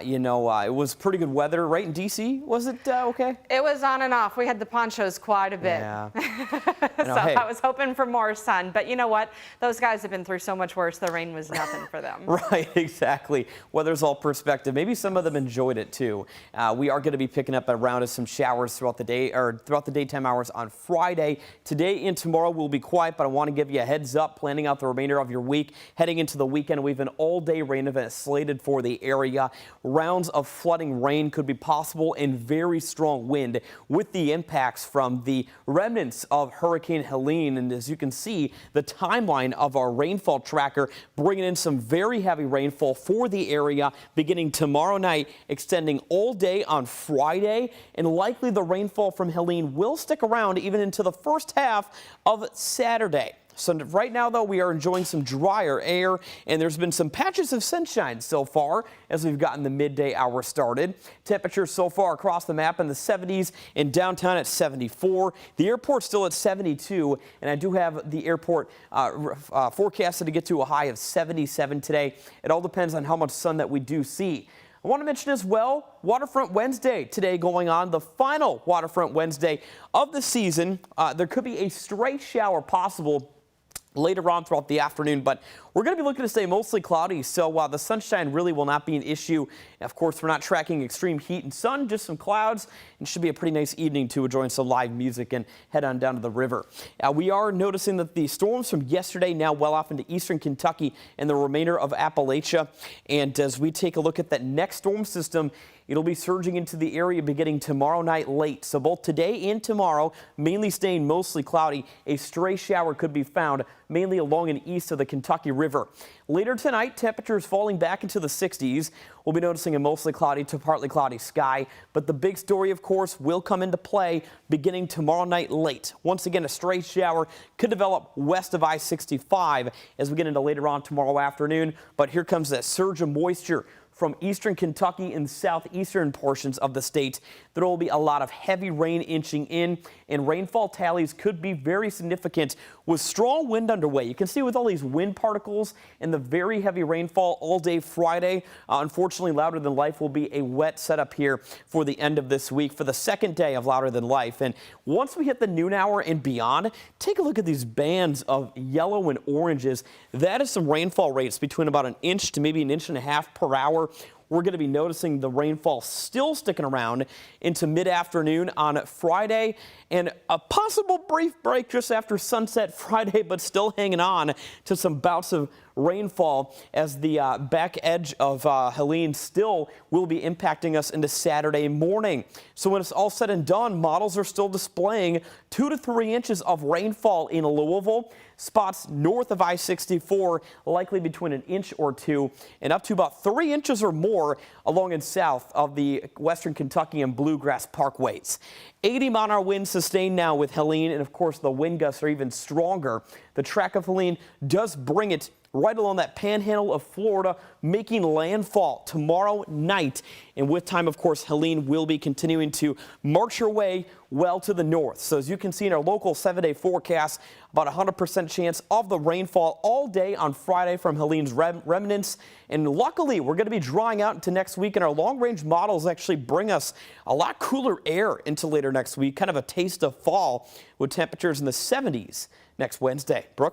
It was pretty good weather right in D.C. Was it okay? It was on and off. We had the ponchos quite a bit. Yeah. So hey. I was hoping for more sun. But you know what? Those guys have been through so much worse. The rain was nothing for them. Right, exactly. Weather's all perspective. Maybe some of them enjoyed it too. We are going to be picking up around some showers throughout the day or throughout the daytime hours on Friday. Today and tomorrow will be quiet, but I want to give you a heads up planning out the remainder of your week. Heading into the weekend, we have an all-day rain event slated for the area. Rounds of flooding rain could be possible and very strong wind with the impacts from the remnants of Hurricane Helene. And as you can see, the timeline of our rainfall tracker bringing in some very heavy rainfall for the area beginning tomorrow night, extending all day on Friday. And likely the rainfall from Helene will stick around even into the first half of Saturday. So right now, though, we are enjoying some drier air, and there's been some patches of sunshine so far as we've gotten the midday hour started. Temperatures so far across the map in the 70s, in downtown at 74. The airport still at 72, and I do have the airport forecasted to get to a high of 77 today. It all depends on how much sun that we do see. I want to mention as well, Waterfront Wednesday today going on, the final Waterfront Wednesday of the season. There could be a stray shower possible later on throughout the afternoon, but we're going to be looking to stay mostly cloudy, so the sunshine really will not be an issue. Of course, we're not tracking extreme heat and sun, just some clouds, and should be a pretty nice evening to enjoy some live music and head on down to the river. We are noticing that the storms from yesterday now well off into eastern Kentucky and the remainder of Appalachia, and as we take a look at that next storm system, it'll be surging into the area beginning tomorrow night late. So both today and tomorrow, mainly staying mostly cloudy. A stray shower could be found mainly along and east of the Kentucky River. Later tonight, temperatures falling back into the 60s. We'll be noticing a mostly cloudy to partly cloudy sky. But the big story, of course, will come into play beginning tomorrow night late. Once again, a stray shower could develop west of I-65 as we get into later on tomorrow afternoon. But here comes that surge of moisture from eastern Kentucky and southeastern portions of the state. There will be a lot of heavy rain inching in, and rainfall tallies could be very significant with strong wind underway. You can see with all these wind particles and the very heavy rainfall all day Friday. Unfortunately, Louder Than Life will be a wet setup here for the end of this week for the second day of Louder Than Life. And once we hit the noon hour and beyond, take a look at these bands of yellow and oranges. That is some rainfall rates between about an inch to maybe an inch and a half per hour. We're going to be noticing the rainfall still sticking around into mid-afternoon on Friday and a possible brief break just after sunset Friday, but still hanging on to some bouts of rainfall as the back edge of Helene still will be impacting us into Saturday morning. So when it's all said and done, models are still displaying 2 to 3 inches of rainfall in Louisville. Spots north of I-64 likely between an inch or 2 and up to about 3 inches or more along and south of the western Kentucky and Bluegrass Parkways. 80-mile-an-hour winds sustained now with Helene, and of course the wind gusts are even stronger. The track of Helene does bring it right along that panhandle of Florida, making landfall tomorrow night. And with time, of course, Helene will be continuing to march her way well to the north. So as you can see in our local 7-day forecast, about 100% chance of the rainfall all day on Friday from Helene's remnants. And luckily, we're going to be drawing out into next week, and our long-range models actually bring us a lot cooler air into later next week, kind of a taste of fall with temperatures in the 70s next Wednesday. Brooke?